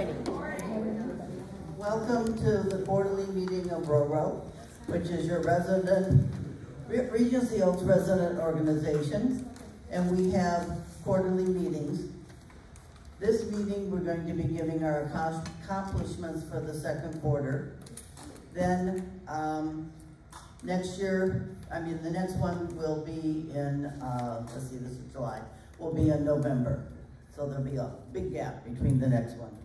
joining. Welcome to the quarterly meeting of RORO, which is your Regency Oaks resident organization, and we have quarterly meetings. This meeting, we're going to be giving our accomplishments for the second quarter. Then next year, the next one will be in, let's see, this is July, will be in November. So there'll be a big gap between the next one.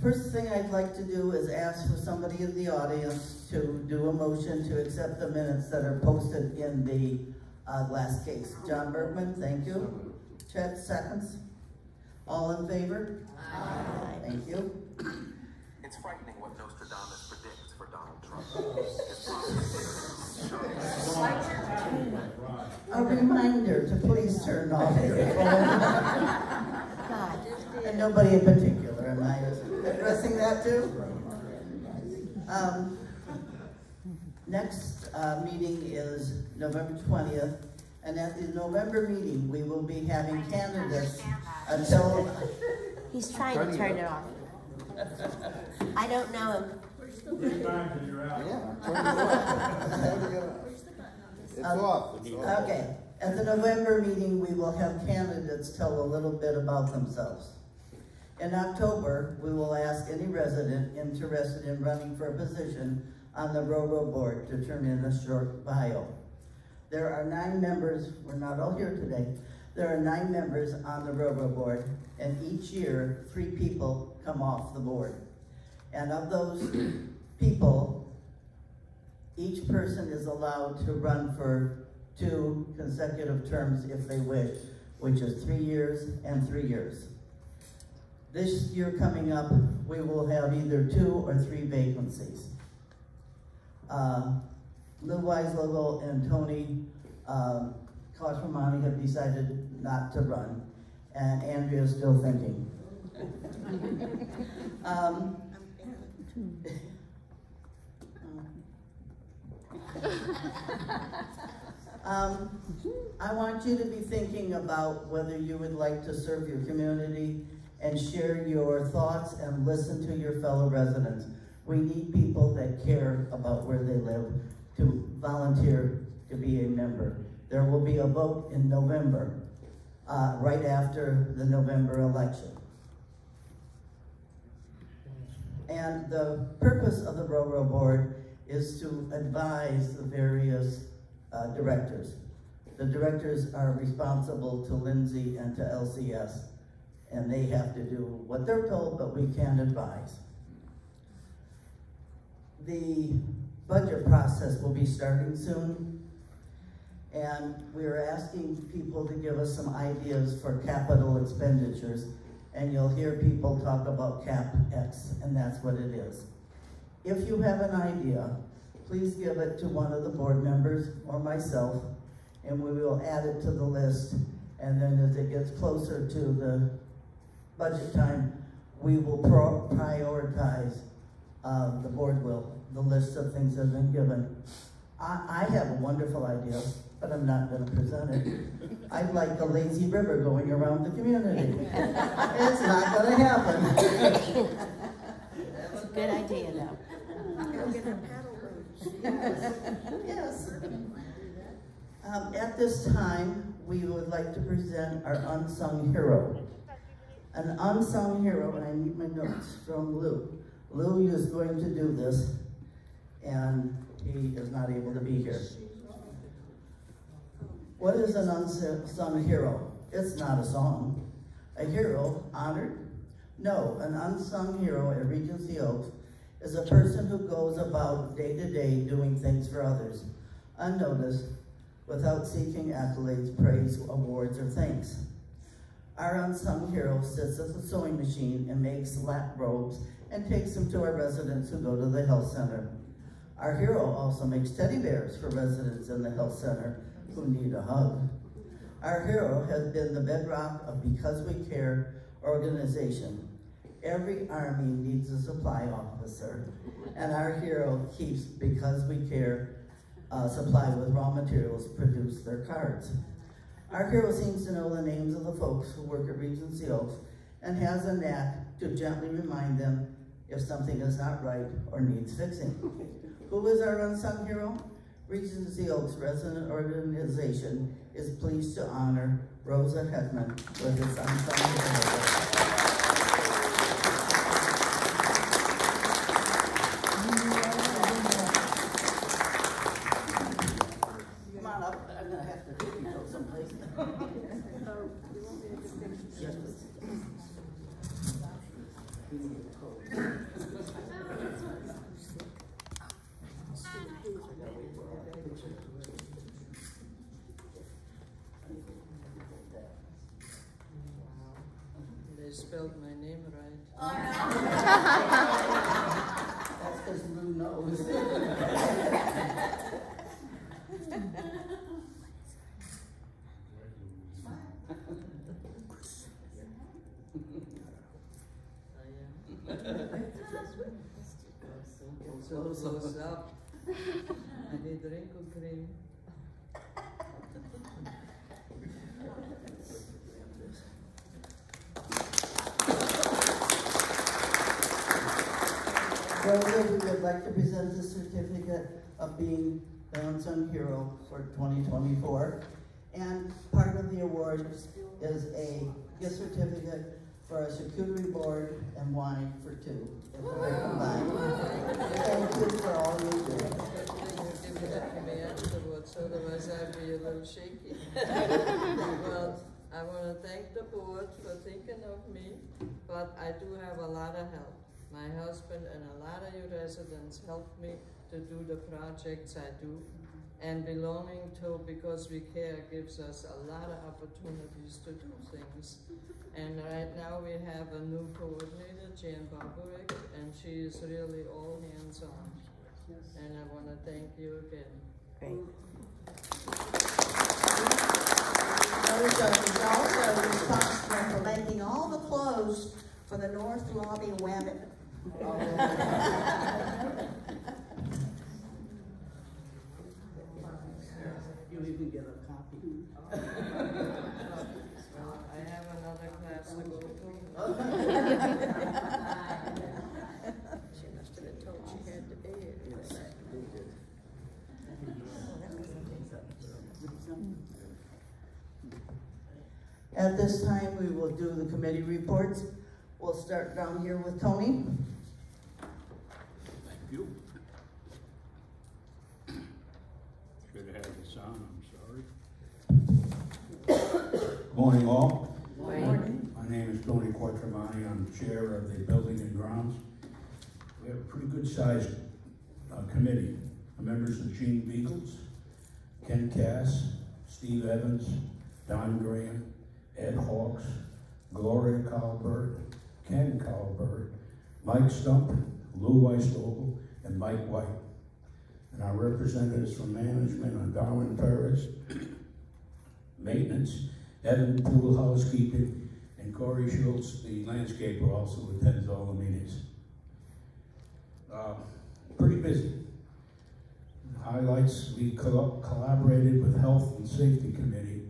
First thing I'd like to do is ask for somebody in the audience to do a motion to accept the minutes that are posted in the glass case. John Bergman, thank you. Chet, seconds. All in favor? Aye. Thank you. It's frightening what Nostradamus predicts for Donald Trump. A reminder to please turn off your phone. And nobody in particular, am I addressing that too? Next meeting is November 20th. And at the November meeting, we will be having candidates until... He's trying to turn it off. I don't know him. It's off. Okay. At the November meeting, we will have candidates tell a little bit about themselves. In October, we will ask any resident interested in running for a position on the RORO board to turn in a short bio. There are 9 members, we're not all here today, there are 9 members on the RORO board, and each year, 3 people come off the board. And of those people, each person is allowed to run for 2 consecutive terms if they wish, which is 3 years and 3 years. This year coming up, we will have either 2 or 3 vacancies. Lou Weislogo and Tony Kosramani have decided not to run, and Andrea is still thinking. I want you to be thinking about whether you would like to serve your community and share your thoughts and listen to your fellow residents. We need people that care about where they live to volunteer to be a member. There will be a vote in November, right after the November election. And the purpose of the RORO board is to advise the various directors. The directors are responsible to Lindsay and to LCS, and they have to do what they're told, but we can advise. The budget process will be starting soon, and we're asking people to give us some ideas for capital expenditures, and you'll hear people talk about CapEx, and that's what it is. If you have an idea, please give it to one of the board members or myself, and we will add it to the list, and then as it gets closer to the budget time, we will prioritize, the board will, the list of things that have been given. I have a wonderful idea, but I'm not going to present it. I'd like a lazy river going around the community. It's not going to happen. That's a good idea, though. Yes. At this time, we would like to present our unsung hero. An unsung hero, and I need my notes from Lou. Lou is going to do this, and he is not able to be here. What is an unsung hero? It's not a song. A hero honored? No, an unsung hero at Regency Oaks is a person who goes about day to day doing things for others, unnoticed, without seeking accolades, praise, awards, or thanks. Our unsung hero sits at the sewing machine and makes lap robes and takes them to our residents who go to the health center. Our hero also makes teddy bears for residents in the health center who need a hug. Our hero has been the bedrock of Because We Care organization. Every army needs a supply officer, and our hero keeps Because We Care supplied with raw materials to produce their cards. Our hero seems to know the names of the folks who work at Regency Oaks and has a knack to gently remind them if something is not right or needs fixing. Who is our unsung hero? Regency Oaks Resident Organization is pleased to honor Rosa Hedman with this unsung hero. Come on up, I'm gonna have to take you go someplace. Yes, please. They spelled my name right. Oh, no. That's because Lou knows. Close up. I need drink of cream. Rosa, we would like to present the certificate of being the unsung hero for 2024. And part of the award is a gift certificate for a charcuterie board and wine for two. If we're combined. Thank you for all you do. Give it to me afterwards, otherwise I'll be a little shaky. Well, I want to thank the board for thinking of me, but I do have a lot of help. My husband and a lot of you residents helped me to do the projects I do, and belonging to Because We Care gives us a lot of opportunities to do things. And right now we have a new coordinator, Jan Barbarick, and she is really all hands-on. And I want to thank you again. Great. Rosa is also responsible for making all the clothes for the North Lobby women. You even get a copy. I have another class to go to. She must have been told she had to be here. At this time, we will do the committee reports. We'll start down here with Tony. Thank you. Should have had this on, I'm sorry. Good morning, all. Good morning. My name is Tony Quarterly. I'm the chair of the Building and Grounds. We have a pretty good sized committee. The members of Gene Beagles, Ken Cass, Steve Evans, Don Graham, Ed Hawks, Gloria Colbert, Ken Colbert, Mike Stump, Lou Weisvogel, and Mike White. And our representatives from management are Darwin Perez, maintenance, Evan Pool housekeeping, and Corey Schultz, the landscaper, also attends all the meetings. Pretty busy. Highlights, we collaborated with Health and Safety Committee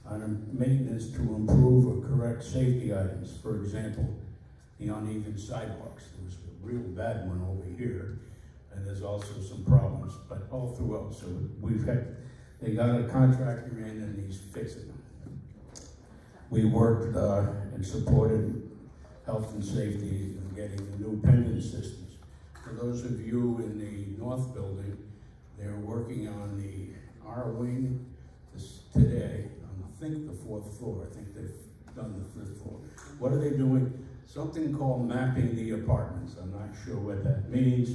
on a maintenance to improve or correct safety items. For example, the uneven sidewalks. There was a real bad one over here, and there's also some problems, but all throughout. So they got a contractor in and he's fixing them. We worked and supported health and safety in getting the new pendant systems. For those of you in the North Building, they're working on the R wing today, on I think the 4th floor. I think they've done the 5th floor. What are they doing? Something called mapping the apartments. I'm not sure what that means,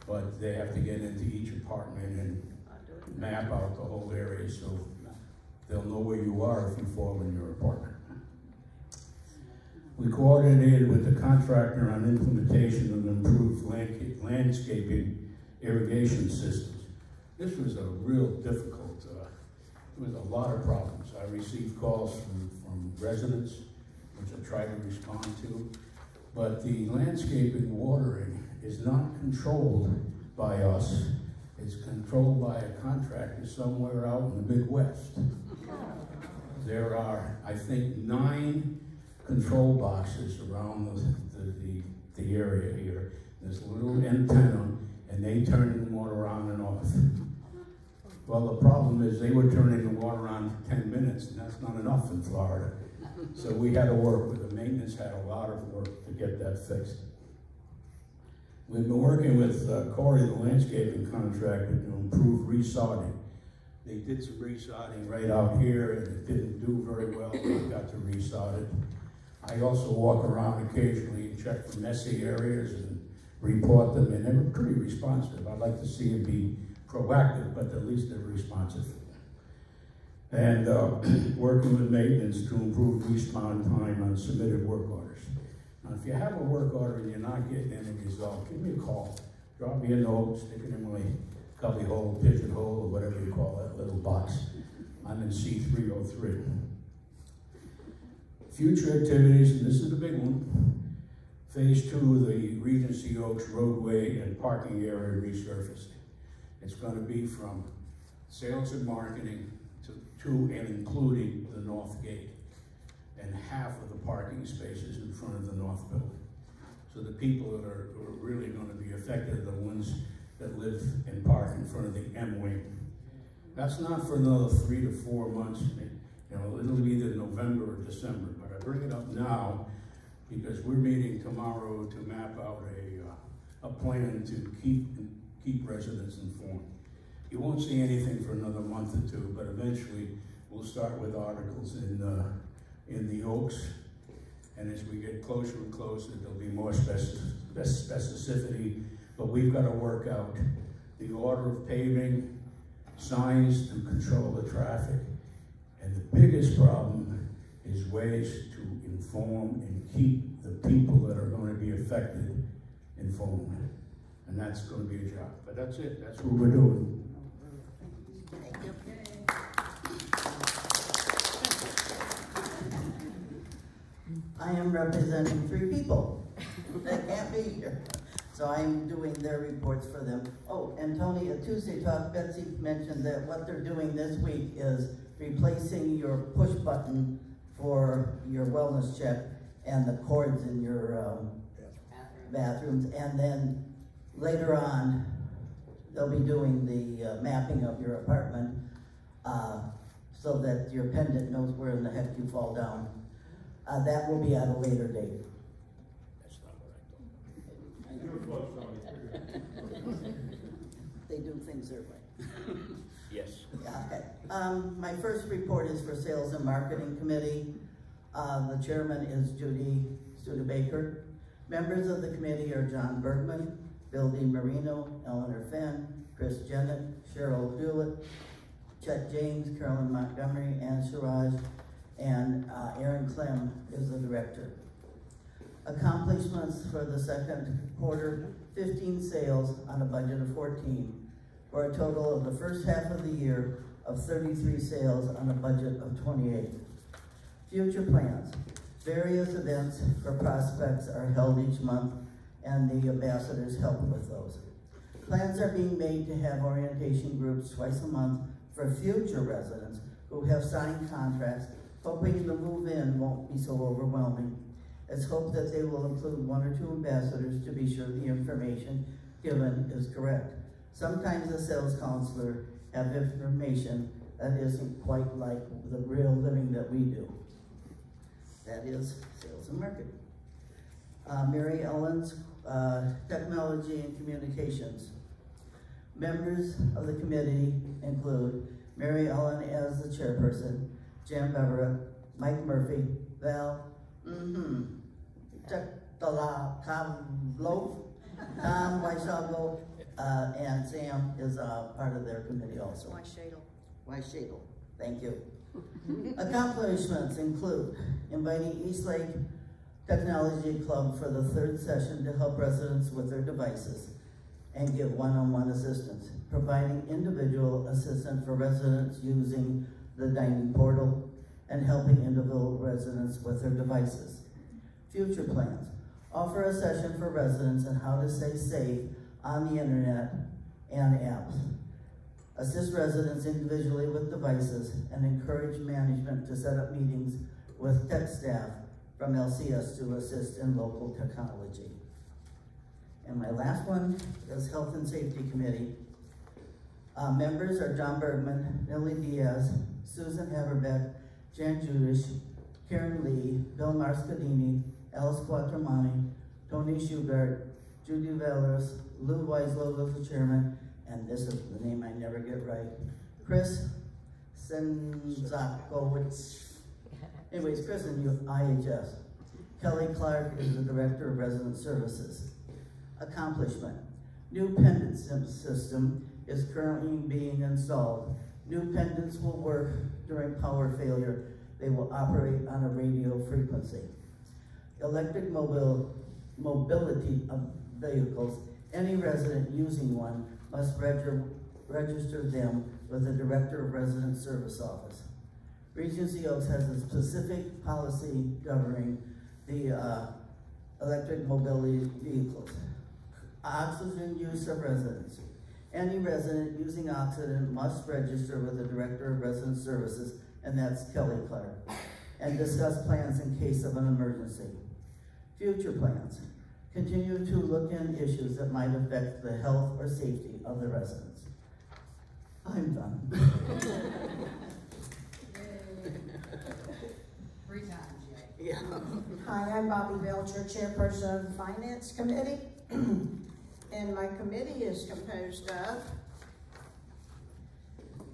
but they have to get into each apartment and map out the whole area so they'll know where you are if you fall in your apartment. We coordinated with the contractor on implementation of improved landscaping irrigation systems. This was a real difficult, there was a lot of problems. I received calls from residents, which I tried to respond to, but the landscaping watering is not controlled by us. It's controlled by a contractor somewhere out in the Midwest. There are, I think, 9 control boxes around the area here. There's a little antenna, and they turn the water on and off. Well, the problem is they were turning the water on for 10 minutes, and that's not enough in Florida. So we had to work with the maintenance, had a lot of work to get that fixed. We've been working with Corey, the landscaping contractor, to improve resodding. They did some resodding right out here, and it didn't do very well. We got to resod it. I also walk around occasionally and check for messy areas and report them, and they're pretty responsive. I'd like to see it be proactive, but at least they're responsive. And working with maintenance to improve response time on submitted work orders. Now, if you have a work order and you're not getting any result, give me a call. Drop me a note, stick it in my cubby hole, pigeon hole, or whatever you call that little box. I'm in C303. Future activities, and this is the big one. Phase 2 of the Regency Oaks roadway and parking area resurfacing. It's going to be from sales and marketing to and including the north gate and half of the parking spaces in front of the north building. So the people that are really going to be affected are the ones that live and park in front of the M wing. That's not for another 3 to 4 months. You know, it'll be either November or December, but I bring it up now because we're meeting tomorrow to map out a plan to keep residents informed. You won't see anything for another month or two, but eventually we'll start with articles in the Oaks, and as we get closer and closer, there'll be more specificity, but we've got to work out the order of paving, signs to control the traffic, and the biggest problem is ways to inform and keep the people that are going to be affected informed. And that's going to be a job. But that's it. That's what we're doing. Thank you. I am representing 3 people that can't be here. So I'm doing their reports for them. Oh, and Tony, at Tuesday Talk, Betsy mentioned that what they're doing this week is replacing your push button for your wellness check and the cords in your bathrooms. And then later on, they'll be doing the mapping of your apartment so that your pendant knows where in the heck you fall down. That will be at a later date. That's not what I thought. They do things their way. Yes. Yeah, okay. My first report is for Sales and Marketing Committee. The chairman is Judy Studebaker. Members of the committee are John Bergman, Bill DiMarino, Eleanor Fenn, Chris Jennett, Cheryl Hewlett, Chet James, Carolyn Montgomery, Ann Sharaj, and Aaron Clem is the director. Accomplishments for the second quarter, 15 sales on a budget of 14, for a total of the first half of the year of 33 sales on a budget of 28. Future plans. Various events for prospects are held each month, and the ambassadors help with those. Plans are being made to have orientation groups twice a month for future residents who have signed contracts, hoping the move-in won't be so overwhelming. It's hoped that they will include 1 or 2 ambassadors to be sure the information given is correct. Sometimes the sales counselor have information that isn't quite like the real living that we do. That is sales and marketing. Mary Ellen's technology and communications. Members of the committee include Mary Ellen as the chairperson, Jan Beverett, Mike Murphy, Val, Tom Weishago, and Sam is part of their committee also. Weishadel, thank you. Accomplishments include inviting Eastlake Technology Club for the 3rd session to help residents with their devices and give one-on-one assistance, providing individual assistance for residents using the dining portal, and helping individual residents with their devices. Future plans. Offer a session for residents on how to stay safe on the internet and apps. Assist residents individually with devices and encourage management to set up meetings with tech staff from LCS to assist in local technology. And my last one is Health and Safety Committee. Members are John Bergman, Millie Diaz, Susan Haverbeck, Jan Judish, Karen Lee, Bill Marscadini, Alice Quattromani, Tony Shugart, Judy Valeris, Lou Weislow was the chairman, and this is the name I never get right, Chris Senzakowicz. Anyways, Chris and IHS. Kelly Clark is the Director of Resident Services. Accomplishment. New pendant system is currently being installed. New pendants will work during power failure. They will operate on a radio frequency. Electric mobility of vehicles. Any resident using one must register them with the Director of Resident Service Office. Regency Oaks has a specific policy governing the electric mobility vehicles. Oxygen use of residents. Any resident using oxygen must register with the Director of Resident Services, and that's Kelly Clark, and discuss plans in case of an emergency. Future plans. Continue to look in issues that might affect the health or safety of the residents. I'm done. 3 times, Jay. Yeah. Hi, I'm Bobby Belcher, Chairperson of the Finance Committee. And my committee is composed of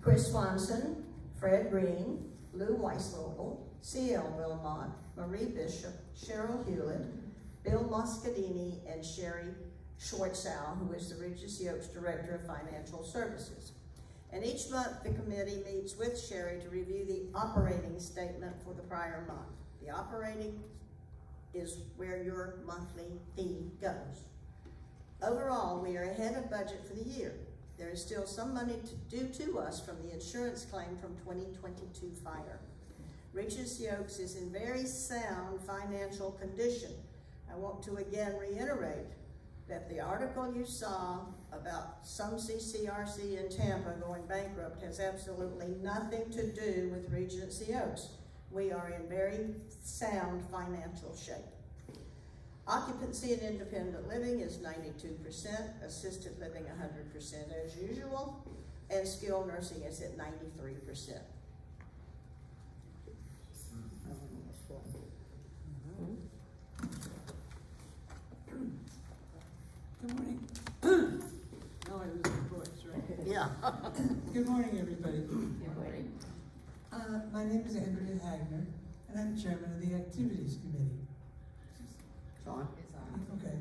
Chris Swanson, Fred Green, Lou Weislow, C.L. Wilmot, Marie Bishop, Cheryl Hewlett, Bill Moscadini, and Sherry Schwartzow, who is the Regency Oaks Director of Financial Services. And each month the committee meets with Sherry to review the operating statement for the prior month. The operating is where your monthly fee goes. Overall, we are ahead of budget for the year. There is still some money due to us from the insurance claim from 2022 fire. Regency Oaks is in very sound financial condition. I want to again reiterate that the article you saw about some CCRC in Tampa going bankrupt has absolutely nothing to do with Regency Oaks. We are in very sound financial shape. Occupancy in independent living is 92%, assisted living 100% as usual, and skilled nursing is at 93%. Good morning. No, it was the voice, right? Yeah. Good morning, everybody. Good morning. My name is Andrea Hagner, and I'm chairman of the Activities Committee. Sean? It's on. Okay.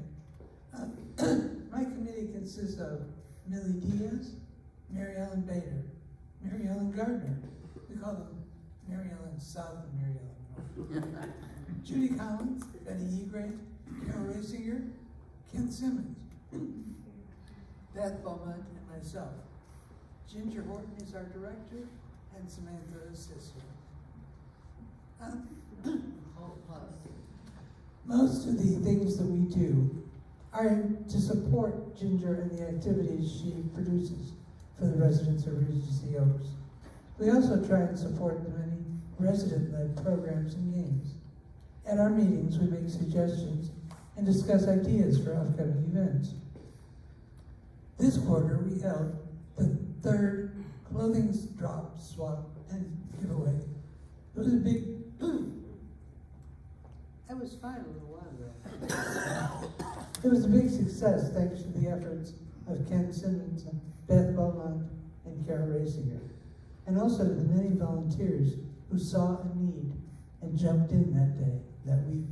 My committee consists of Millie Diaz, Mary Ellen Bader, Mary Ellen Gardner. We call them Mary Ellen South and Mary Ellen North. Judy Collins, Betty Egray, Carol Rasinger, Ken Simmons, Beth Beaumont, and myself. Ginger Horton is our director, and Samantha assists her. Hold close. Most of the things that we do are to support Ginger and the activities she produces for the residents of Regency Oaks. We also try and support the many resident-led programs and games. At our meetings, we make suggestions and discuss ideas for upcoming events. This quarter, we held the 3rd clothing drop, swap, and giveaway. It was a big, That was fine a little while ago. it was a big success thanks to the efforts of Ken Simmons, Beth Beaumont, and Carol Rasinger, and also to the many volunteers who saw a need and jumped in that day, that weekend.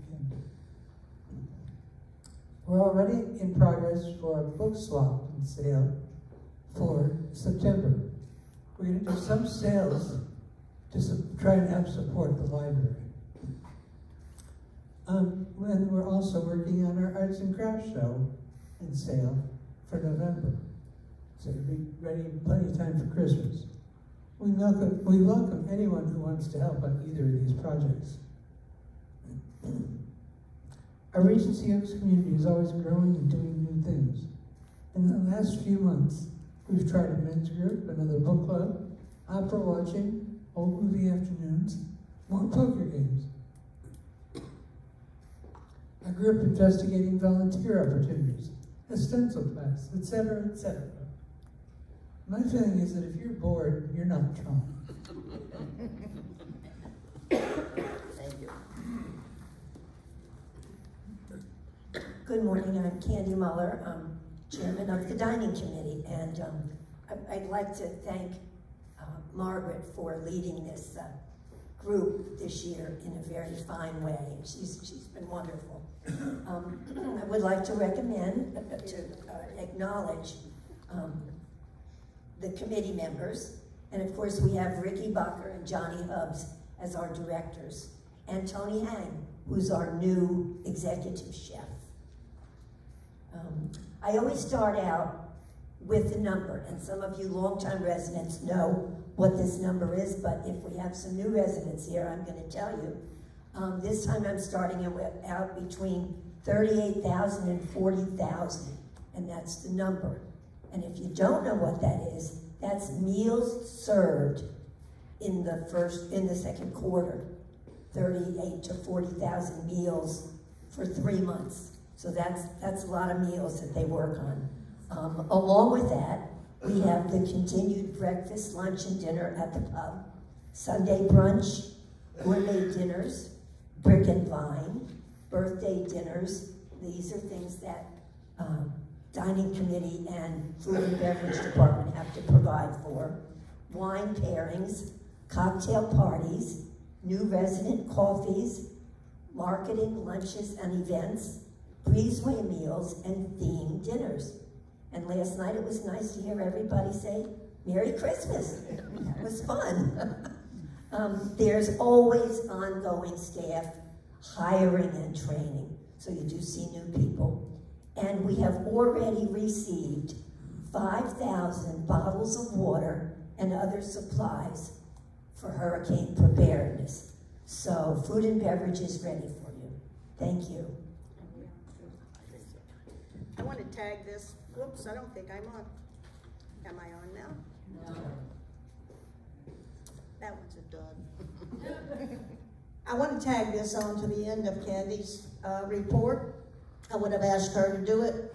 We're already in progress for a book swap and sale for September. We're going to do some sales to try and help support the library. And we're also working on our arts and crafts show and sale for November. So it'll be ready in plenty of time for Christmas. We welcome anyone who wants to help on either of these projects. Our Regency Oaks community is always growing and doing new things. In the last few months, we've tried a men's group, another book club, opera watching, old movie afternoons, more poker games. group investigating volunteer opportunities, a stencil class, etc., etc. My feeling is that if you're bored, you're not trying. Thank you. Good morning, I'm Candy Muller, chairman of the dining committee, and I'd like to thank Margaret for leading this group this year in a very fine way. She's been wonderful. I would like to recommend, acknowledge the committee members, and of course we have Ricky Bucker and Johnny Hubbs as our directors, and Tony Hang, who's our new executive chef. I always start out with the number, and some of you longtime residents know what this number is, but if we have some new residents here, I'm going to tell you. This time I'm starting out between 38,000 and 40,000, and that's the number. And if you don't know what that is, that's meals served in the second quarter. 38 to 40,000 meals for 3 months. So that's a lot of meals that they work on. Along with that, we have the continued breakfast, lunch, and dinner at the pub, Sunday brunch, gourmet dinners, brick and vine, birthday dinners. These are things that dining committee and food and beverage department have to provide for. Wine pairings, cocktail parties, new resident coffees, marketing, lunches, and events, breezeway meals, and themed dinners. And last night it was nice to hear everybody say, Merry Christmas. That was fun. There's always ongoing staff hiring and training, so you do see new people. And we have already received 5,000 bottles of water and other supplies for hurricane preparedness. So food and beverage is ready for you. Thank you. I want to tag this. Whoops, I don't think I'm on. Am I on now? No. That one's a dud. I want to tag this on to the end of Candy's report. I would have asked her to do it,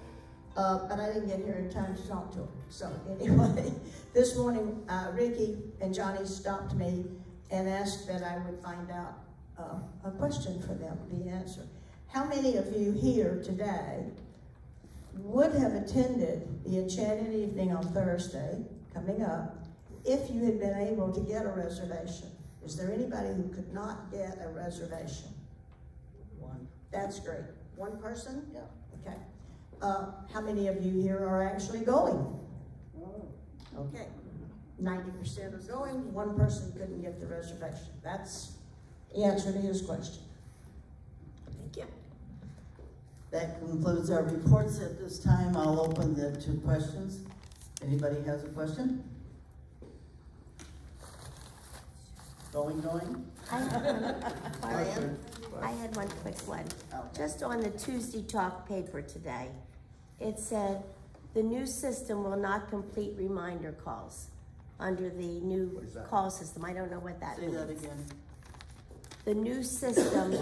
but I didn't get here in time to talk to her. So anyway, this morning, Ricky and Johnny stopped me and asked that I would find out a question for them, the answer. How many of you here today would have attended the Enchanted Evening on Thursday, coming up, if you had been able to get a reservation? Is there anybody who could not get a reservation? One. That's great. One person? Yeah. Okay. How many of you here are actually going? Okay. 90% are going. One person couldn't get the reservation. That's the answer to his question. Thank you. That concludes our reports at this time. I'll open the two questions. Anybody has a question? Going? I had one quick one. Okay. Just on the Tuesday Talk paper today, it said, the new system will not complete reminder calls under the new call system. I don't know what that means. Say that again. The new system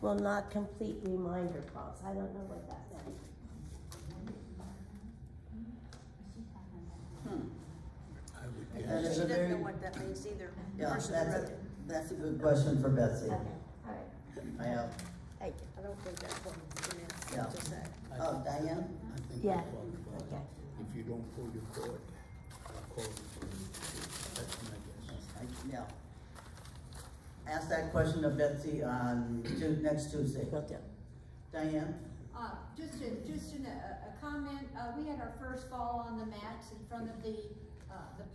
will not complete reminder calls. I don't know what that means. That is She a doesn't very, know what that means either. yeah, Person who wrote it. that's a good question for Betsy. Okay, all right. I have, Thank you. I don't think that's what she meant Yeah. to say. oh, Diane? I think Yeah. we talked about Okay. if you don't pull your cord, I'll call you. That's my guess. Yeah. Ask that question of Betsy on next Tuesday. Will do. Diane? Just a comment. We had our first fall on the mats in front of the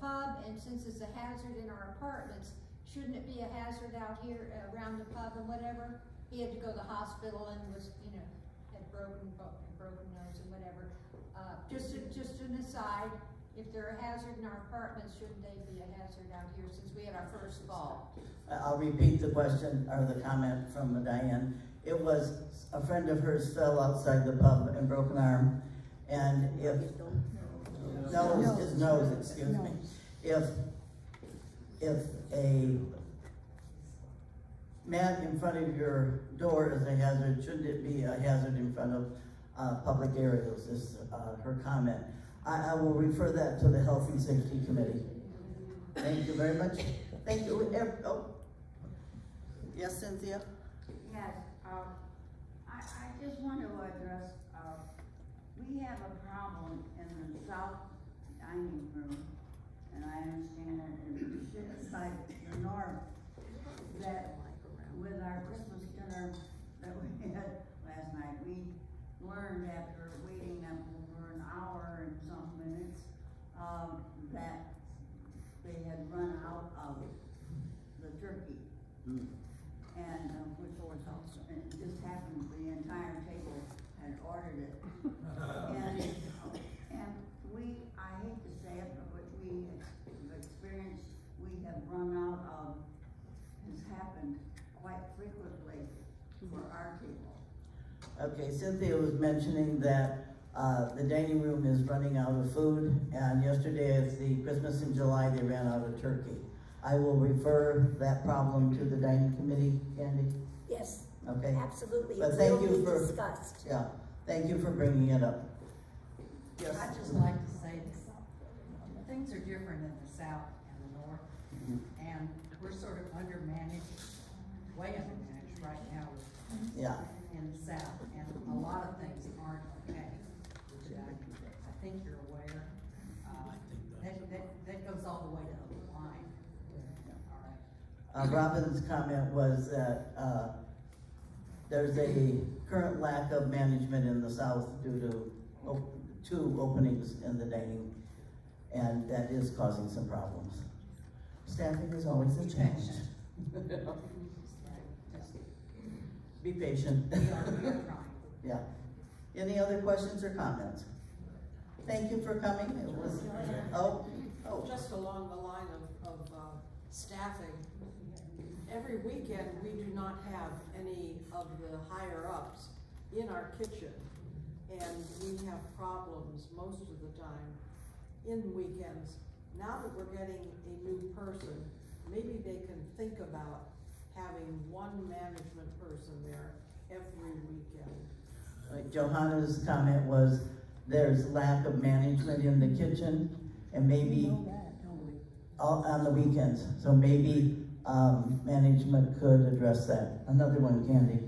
pub, and since it's a hazard in our apartments, shouldn't it be a hazard out here around the pub and whatever? He had to go to the hospital and was, had broken nose and whatever. Just an aside, if they're a hazard in our apartments, shouldn't they be a hazard out here since we had our first fall? I'll repeat the question or the comment from Diane. It was a friend of hers fell outside the pub and broke an arm, and his nose, excuse me. If a mat in front of your door is a hazard. Shouldn't it be a hazard in front of public areas, is her comment. I will refer that to the Health and Safety Committee. Thank you very much. Thank you. Oh. Yes, Cynthia? Yes, I just want to address, we have a problem in the south dining room, and I understand that in the side, the north, that with our Christmas dinner that we had last night, we learned after waiting them over an hour and some minutes, that they had run out of the turkey. And which was also, and it just happened, the entire table had ordered it. And we, I hate to say it, but what we have experienced, we have run out of, has happened quite frequently for our table. Okay, Cynthia was mentioning that the dining room is running out of food, and yesterday at the Christmas in July, they ran out of turkey. I will refer that problem to the dining committee, Candy. Yes. Okay. Absolutely. But It thank will you be for discussed. Yeah, thank you for bringing it up. Yes. I'd just like to say this. Things are different in the south and the north, and we're sort of undermanaged, way undermanaged right now in the south, and a lot of things aren't okay. I think you're aware. That goes all the way to the line. Robin's comment was that there's a current lack of management in the south due to two openings in the dining, and that is causing some problems. Staffing is always a challenge. Be patient. Yeah. Any other questions or comments? Thank you for coming. It was, Just along the line of staffing, every weekend we do not have any of the higher ups in our kitchen, and we have problems most of the time in weekends. Now that we're getting a new person, maybe they can think about having one management person there every weekend. Johanna's comment was there's lack of management in the kitchen, and maybe on the weekends. So maybe management could address that. Another one, Candy.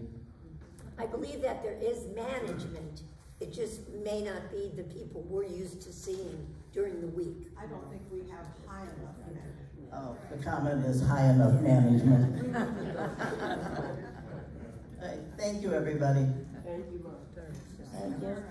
I believe that there is management. It just may not be the people we're used to seeing during the week. I don't think we have high enough management. Oh, the comment is high enough management. Thank you, everybody. Thank you, Mark. Thank you.